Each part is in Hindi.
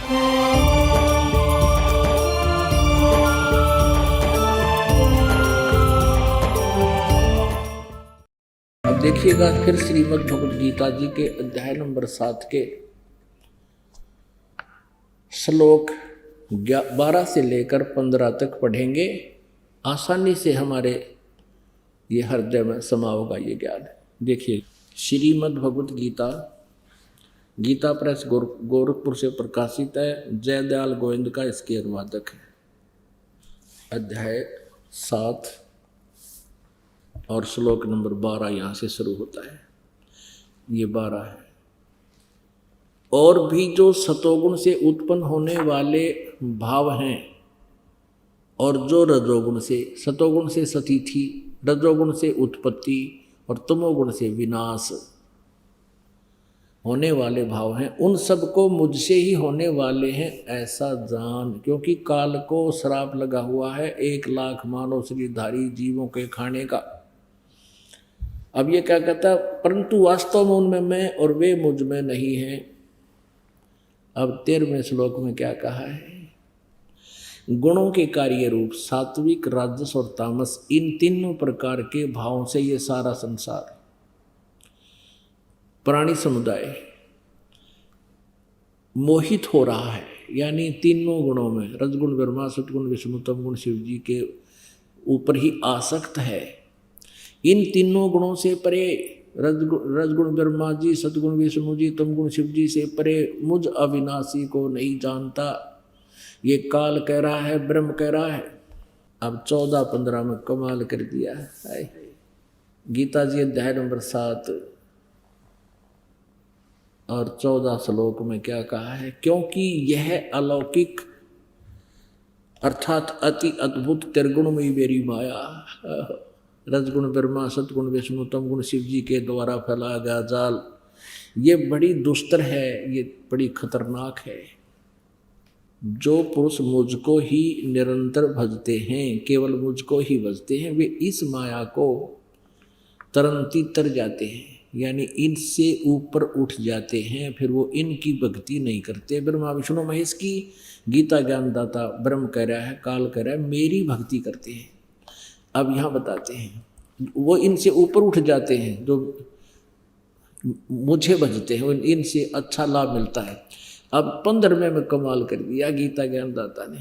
अब देखिएगा फिर श्रीमद् भगवद गीता जी के अध्याय नंबर 7 के श्लोक 12 से लेकर 15 तक पढ़ेंगे। आसानी से हमारे ये हृदय में समा होगा ये ज्ञान। देखिए, श्रीमद् भगवद गीता गीता प्रेस गोरखपुर से प्रकाशित है। जयदयाल गोविंद का इसके अनुवादक है। अध्याय 7 और श्लोक नंबर 12 यहाँ से शुरू होता है। ये 12 है। और भी जो सतोगुण से उत्पन्न होने वाले भाव हैं और जो रजोगुण से, सतोगुण से सतीथि, रजोगुण से उत्पत्ति और तमोगुण से विनाश होने वाले भाव हैं, उन सबको मुझसे ही होने वाले हैं ऐसा जान। क्योंकि काल को श्राप लगा हुआ है 1,00,000 मानव शरीरधारी जीवों के खाने का। अब ये क्या कहता है, परंतु वास्तव में उनमें मैं और वे मुझ में नहीं हैं। अब 13वें श्लोक में क्या कहा है, गुणों के कार्य रूप सात्विक, राजस और तामस, इन तीनों प्रकार के भावों से ये सारा संसार, प्राणी समुदाय मोहित हो रहा है। यानी तीनों गुणों में, रजगुण ब्रह्मा, सतगुण विष्णु, तमगुण शिव जी के ऊपर ही आसक्त है। इन तीनों गुणों से परे, रजगुण ब्रह्मा जी, सतगुण विष्णु जी, तमगुण शिव जी से परे मुझ अविनाशी को नहीं जानता। ये काल कह रहा है, ब्रह्म कह रहा है। अब 14-15 में कमाल कर दिया है। गीता जी अध्याय नंबर 7 और 14 श्लोक में क्या कहा है, क्योंकि यह अलौकिक अर्थात अति अद्भुत त्रिगुणमयी मेरी माया, रजगुण ब्रह्मा, सतगुण विष्णु, तमगुण शिव जी के द्वारा फैलाया गया जाल, ये बड़ी दुस्तर है, ये बड़ी खतरनाक है। जो पुरुष मुझको ही निरंतर भजते हैं, केवल मुझको ही भजते हैं, वे इस माया को तरंती तर जाते हैं, यानी इनसे ऊपर उठ जाते हैं। फिर वो इनकी भक्ति नहीं करते। ब्रह्मा विष्णु महेश की गीता ज्ञानदाता ब्रह्म कह रहा है, काल कह रहा है, मेरी भक्ति करते हैं। अब यहाँ बताते हैं, वो इनसे ऊपर उठ जाते हैं, जो मुझे भजते हैं, इनसे अच्छा लाभ मिलता है। अब 15वें में कमाल कर दिया गीता ज्ञानदाता ने।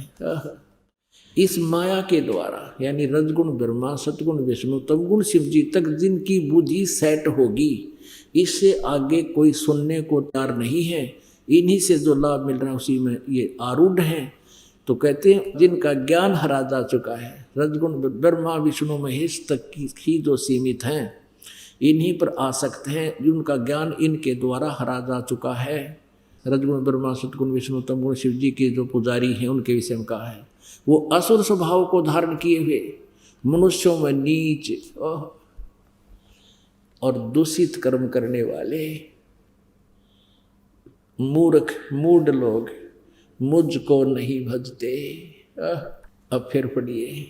इस माया के द्वारा, यानी रजगुण ब्रह्मा, सतगुण विष्णु, तमगुण शिव जी तक जिनकी बुद्धि सेट होगी, इससे आगे कोई सुनने को तैयार नहीं है। इन्हीं से जो लाभ मिल रहा है उसी में ये आरूढ़ हैं। तो कहते हैं जिनका ज्ञान हरा जा चुका है, रजगुण ब्रह्मा विष्णु महेश तक की जो सीमित हैं, इन्हीं पर आसक्त हैं, जिनका ज्ञान इनके द्वारा हरा जा चुका है। रजगुण ब्रह्मा, सतगुण विष्णु, तमगुण शिव जी के जो पुजारी हैं उनके विषय में कहा है, वो असुर स्वभाव को धारण किए हुए मनुष्यों में नीच और दूषित कर्म करने वाले मूर्ख मूढ़ लोग मुझको नहीं भजते। अब फिर पढ़िए,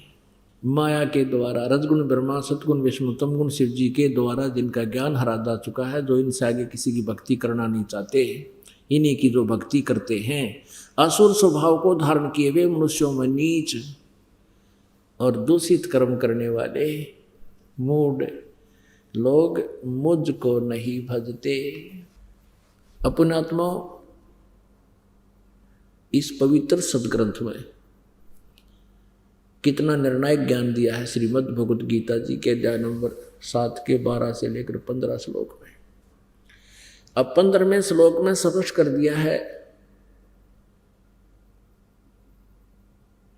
माया के द्वारा, रजगुण ब्रह्मा, सतगुण विष्णु, तमगुण शिव जी के द्वारा जिनका ज्ञान हरा जा चुका है, जो इनसे आगे किसी की भक्ति करना नहीं चाहते, इन्हीं की जो भक्ति करते हैं, असुर स्वभाव को धारण किए हुए मनुष्यों में नीच और दूषित कर्म करने वाले मूढ़ लोग मुझको नहीं भजते। अपनात्मा इस पवित्र सदग्रंथ में कितना निर्णायक ज्ञान दिया है श्रीमद् भगवद गीता जी के अध्याय नंबर 7 के 12 से लेकर 15 श्लोक में। अब 15वें श्लोक में स्पष्ट कर दिया है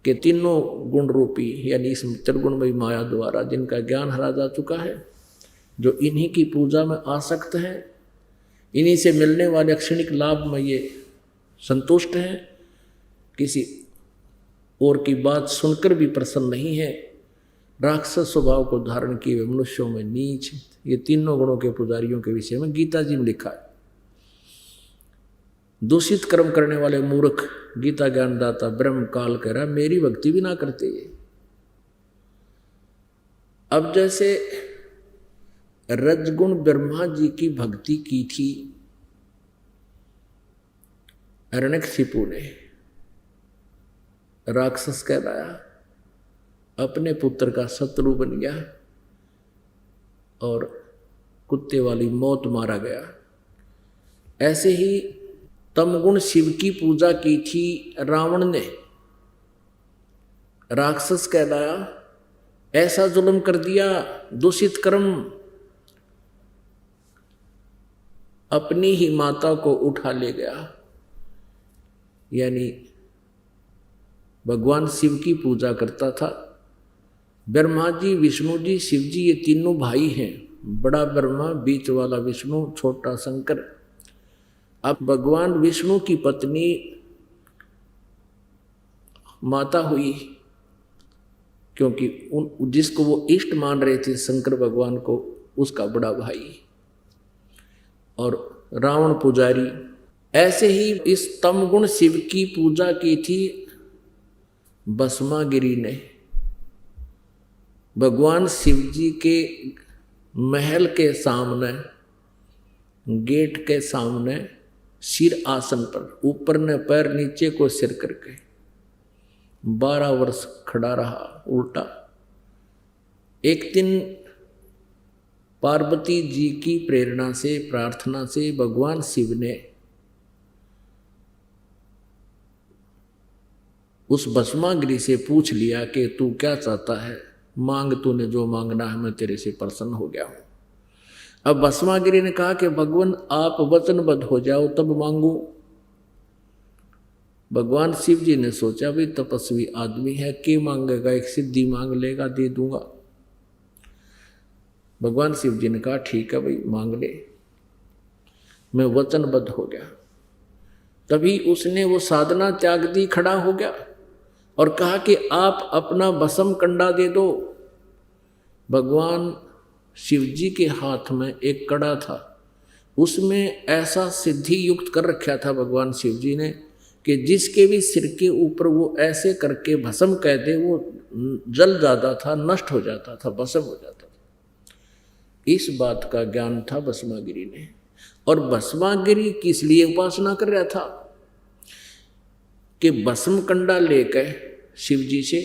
कि तीनों गुण रूपी, यानी इस त्रिगुणमयी माया द्वारा जिनका ज्ञान हरा जा चुका है, जो इन्हीं की पूजा में आसक्त है, इन्हीं से मिलने वाले क्षणिक लाभ में ये संतुष्ट हैं, किसी और की बात सुनकर भी प्रसन्न नहीं है, राक्षस स्वभाव को धारण किए हुए मनुष्यों में नीच, ये तीनों गुणों के पुजारियों के विषय में गीता जी में लिखा है। दूषित कर्म करने वाले मूर्ख, गीता ज्ञानदाता ब्रह्म काल कह रहा है, मेरी भक्ति भी ना करते ये। अब जैसे रजगुण ब्रह्मा जी की भक्ति की थी, हिरण्यकशिपु ने राक्षस कहलाया, अपने पुत्र का शत्रु बन गया और कुत्ते वाली मौत मारा गया। ऐसे ही तमगुण शिव की पूजा की थी रावण ने, राक्षस कहलाया, ऐसा जुल्म कर दिया, दूषित कर्म, अपनी ही माता को उठा ले गया। यानी भगवान शिव की पूजा करता था। ब्रह्मा जी, विष्णु जी, शिव जी, ये तीनों भाई हैं। बड़ा ब्रह्मा, बीच वाला विष्णु, छोटा शंकर। अब भगवान विष्णु की पत्नी माता हुई, क्योंकि जिसको वो इष्ट मान रहे थे शंकर भगवान को, उसका बड़ा भाई, और रावण पुजारी। ऐसे ही इस तमगुण शिव की पूजा की थी भस्मागिरी ने। भगवान शिव जी के महल के सामने, गेट के सामने, सिर आसन पर, ऊपर ने पैर, नीचे को सिर करके 12 वर्ष खड़ा रहा उल्टा। एक दिन पार्वती जी की प्रेरणा से, प्रार्थना से भगवान शिव ने उस भस्मागिरी से पूछ लिया कि तू क्या चाहता है, मांग, तूने जो मांगना है, मैं तेरे से प्रसन्न हो गया हूं। अब भस्मागिरी ने कहा कि भगवान आप वचनबद्ध हो जाओ तब मांगू। भगवान शिव जी ने सोचा भाई तपस्वी आदमी है, के मांगेगा, एक सिद्धि मांग लेगा, दे दूंगा। भगवान शिव जी ने कहा ठीक है भाई, मांग ले, मैं वचनबद्ध हो गया। तभी उसने वो साधना त्याग दी, खड़ा हो गया और कहा कि आप अपना भस्म कंडा दे दो। भगवान शिव जी के हाथ में एक कड़ा था, उसमें ऐसा सिद्धि युक्त कर रखा था भगवान शिव जी ने कि जिसके भी सिर के ऊपर वो ऐसे करके भस्म कह दे, वो जल जाता था, नष्ट हो जाता था, भस्म हो जाता था। इस बात का ज्ञान था भस्मागिरी ने। और भस्मागिरी किस लिए उपासना कर रहा था कि भस्म कंडा लेकर शिव जी से,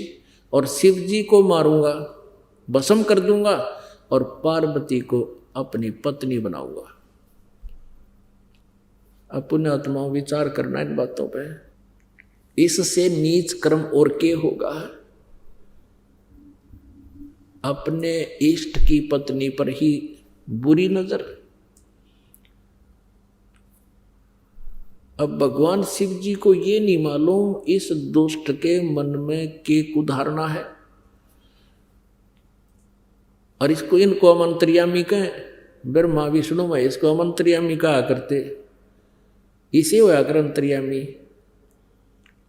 और शिव जी को मारूंगा, भस्म कर दूंगा और पार्वती को अपनी पत्नी बनाऊंगा। अब पुण्यात्माओं विचार करना इन बातों पे। इससे नीच कर्म और के होगा? अपने इष्ट की पत्नी पर ही बुरी नजर। अब भगवान शिव जी को ये नहीं मालूम इस दुष्ट के मन में के कुधारणा है, और इसको, इनको अमंत्रियामी कहें। ब्रह्मा विष्णु महेश को अमंत्रियामी कहा करते, इसे होया कर अंतर्यामी।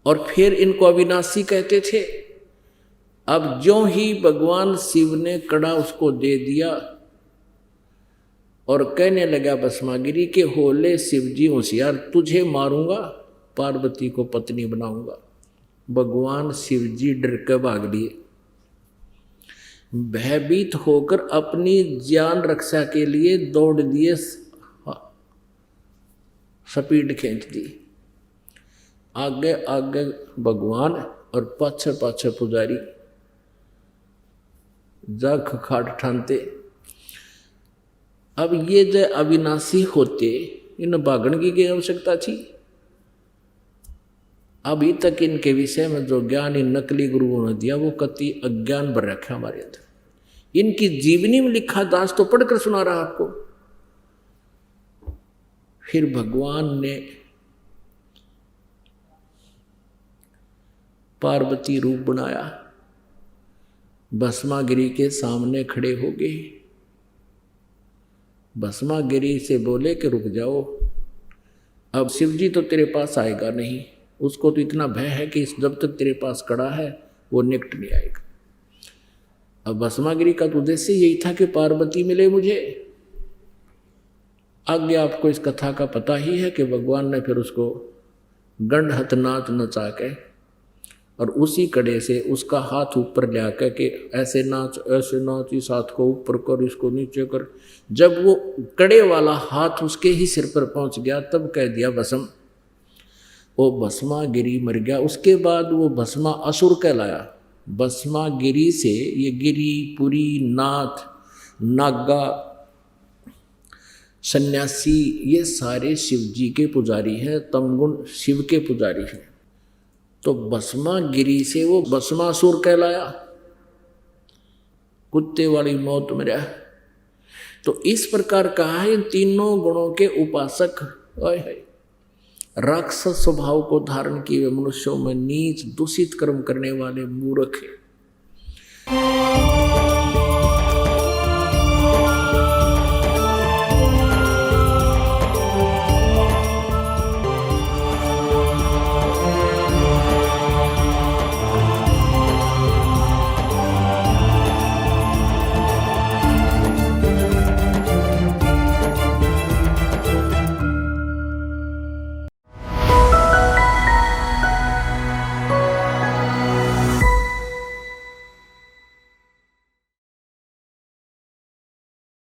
और फिर इनको अविनाशी कहते थे। अब ज्यों ही भगवान शिव ने कड़ा उसको दे दिया और कहने लगा भस्मागिरी के, होले शिव जी होशियार, तुझे मारूंगा, पार्वती को पत्नी बनाऊंगा। भगवान शिव जी डर के भाग लिए, भयभीत होकर अपनी जान रक्षा के लिए दौड़ दिए, स्पीड खींच दी। आगे आगे भगवान और पाछे पाछे पुजारी, जग खाट ठानते। अब ये जो अविनाशी होते, इन भागण की आवश्यकता थी? अभी तक इनके विषय में जो ज्ञान इन नकली गुरुओं ने दिया वो कति अज्ञान भर रखा हमारे अंदर। इनकी जीवनी में लिखा दास तो पढ़कर सुना रहा आपको। फिर भगवान ने पार्वती रूप बनाया, भस्मागिरी के सामने खड़े हो गए। भस्मागिरी से बोले कि रुक जाओ, अब शिव जी तो तेरे पास आएगा नहीं, उसको तो इतना भय है कि जब तक तेरे पास खड़ा है वो निकट नहीं आएगा। अब भस्मागिरी का तो उद्देश्य यही था कि पार्वती मिले मुझे। आगे आपको इस कथा का पता ही है कि भगवान ने फिर उसको गंडहत नाच नचा के और उसी कड़े से उसका हाथ ऊपर ले आकर के ऐसे नाच इस हाथ को ऊपर कर, इसको नीचे कर। जब वो कड़े वाला हाथ उसके ही सिर पर पहुंच गया तब कह दिया भस्म। वो भस्मा गिरी मर गया। उसके बाद वो भस्मा असुर कहलाया। भस्मा गिरी से ये गिरी, पुरी, नाथ, नागा, सन्यासी, ये सारे शिव जी के पुजारी हैं, तमगुण शिव के पुजारी हैं। तो भस्मा गिरी से वो भस्मासुर कहलाया, कुत्ते वाली मौत मरा। तो इस प्रकार कहा है, इन तीनों गुणों के उपासक राक्षस स्वभाव को धारण किए हुए मनुष्यों में नीच दूषित कर्म करने वाले मूर्ख हैं।